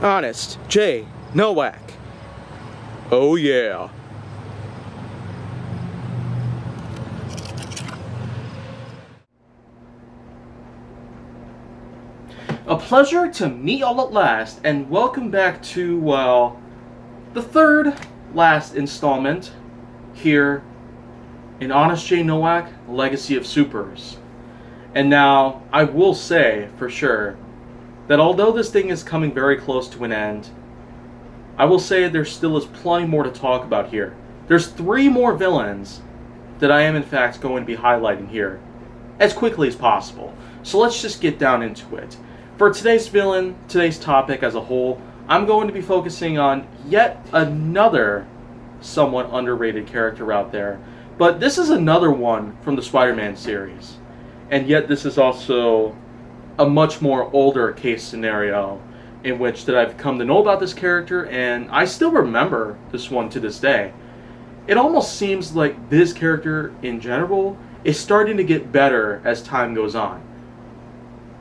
Honest J. Nowak. Oh yeah. A pleasure to meet y'all at last, and welcome back to, well, the third last installment here in Honest J. Nowak, Legacy of Supers. And now, I will say, for sure, that although this thing is coming very close to an end, I will say there still is plenty more to talk about here. There's 3 more villains that I am in fact going to be highlighting here as quickly as possible. So let's just get down into it. For today's villain, today's topic as a whole, I'm going to be focusing on yet another somewhat underrated character out there. But this is another one from the Spider-Man series. And yet this is also a much more older case scenario in which that I've come to know about this character, and I still remember this one to this day. It almost seems like this character in general is starting to get better as time goes on.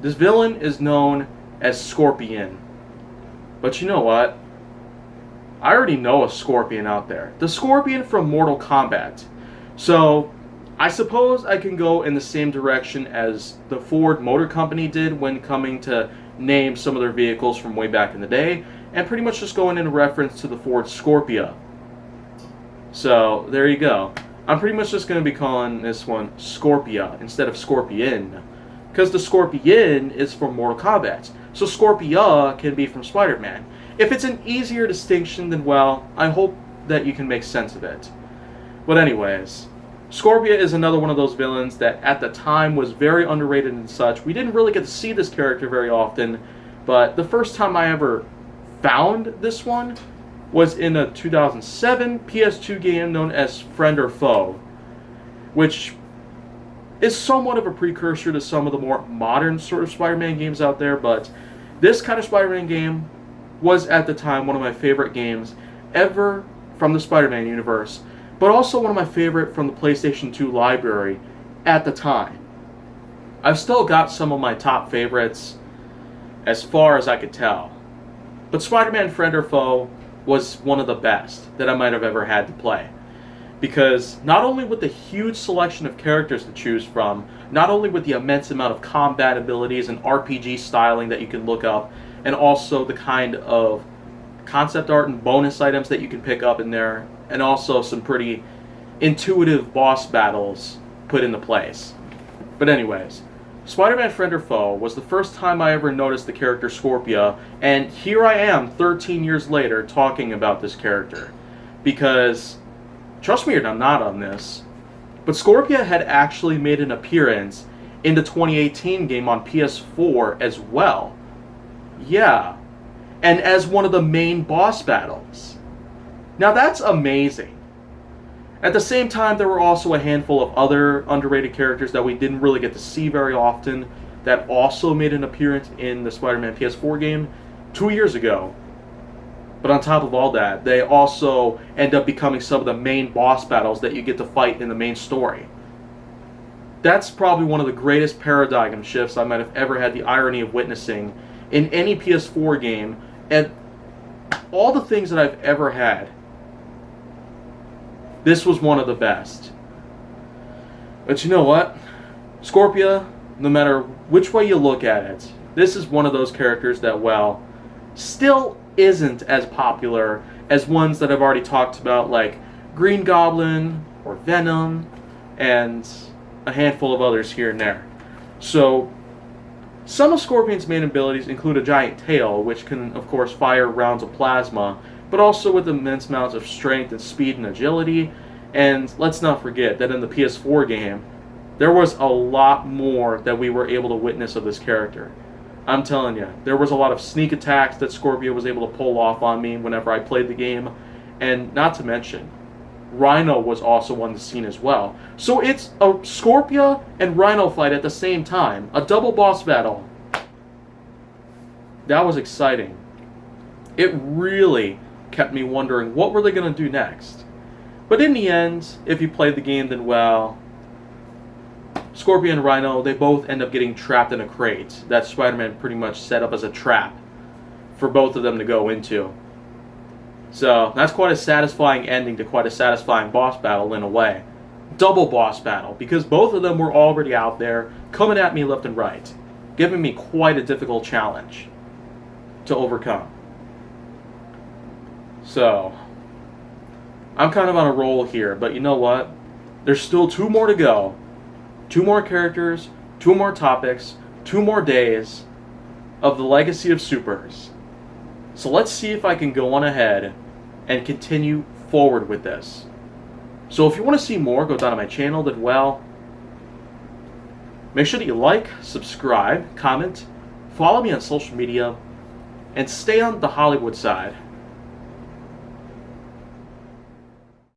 This villain is known as Scorpion. But you know what? I already know a Scorpion out there. The Scorpion from Mortal Kombat. So, I suppose I can go in the same direction as the Ford Motor Company did when coming to name some of their vehicles from way back in the day, and pretty much just going in reference to the Ford Scorpia. So, there you go. I'm pretty much just going to be calling this one Scorpia instead of Scorpion, because the Scorpion is from Mortal Kombat, so Scorpia can be from Spider-Man. If it's an easier distinction, then well, I hope that you can make sense of it. But anyways, Scorpia is another one of those villains that at the time was very underrated and such. We didn't really get to see this character very often, but the first time I ever found this one was in a 2007 PS2 game known as Friend or Foe, which is somewhat of a precursor to some of the more modern sort of Spider-Man games out there, but this kind of Spider-Man game was at the time one of my favorite games ever from the Spider-Man universe, but also one of my favorite from the PlayStation 2 library at the time. I've still got some of my top favorites as far as I could tell, but Spider-Man Friend or Foe was one of the best that I might have ever had to play. Because not only with the huge selection of characters to choose from, not only with the immense amount of combat abilities and RPG styling that you can look up, and also the kind of concept art and bonus items that you can pick up in there, and also some pretty intuitive boss battles put into place. But anyways, Spider-Man Friend or Foe was the first time I ever noticed the character Scorpia, and here I am 13 years later talking about this character. Because trust me or not on this, but Scorpia had actually made an appearance in the 2018 game on PS4 as well. Yeah, and as one of the main boss battles. Now that's amazing. At the same time, there were also a handful of other underrated characters that we didn't really get to see very often that also made an appearance in the Spider-Man PS4 game 2 years ago. But on top of all that, they also end up becoming some of the main boss battles that you get to fight in the main story. That's probably one of the greatest paradigm shifts I might have ever had the irony of witnessing in any PS4 game, and all the things that I've ever had, this was one of the best. But you know what? Scorpia, no matter which way you look at it, this is one of those characters that, well, still isn't as popular as ones that I've already talked about, like Green Goblin or Venom and a handful of others here and there. So some of Scorpion's main abilities include a giant tail, which can of course fire rounds of plasma, but also with immense amounts of strength and speed and agility. And let's not forget that in the PS4 game there was a lot more that we were able to witness of this character. I'm telling you, there was a lot of sneak attacks that Scorpia was able to pull off on me whenever I played the game. And not to mention, Rhino was also on the scene as well. So it's a Scorpia and Rhino fight at the same time. A double boss battle. That was exciting. It really kept me wondering what were they going to do next. But in the end, if you played the game, then well, Scorpia and Rhino, they both end up getting trapped in a crate that Spider-Man pretty much set up as a trap for both of them to go into. So that's quite a satisfying ending to quite a satisfying boss battle in a way. Double boss battle, because both of them were already out there coming at me left and right, giving me quite a difficult challenge to overcome. So I'm kind of on a roll here, but you know what? There's still 2 more to go. 2 more characters, 2 more topics, 2 more days of the Legacy of Supers. So let's see if I can go on ahead and continue forward with this. So if you want to see more, go down to my channel, then well, make sure that you like, subscribe, comment, follow me on social media, and stay on the Hollywood side.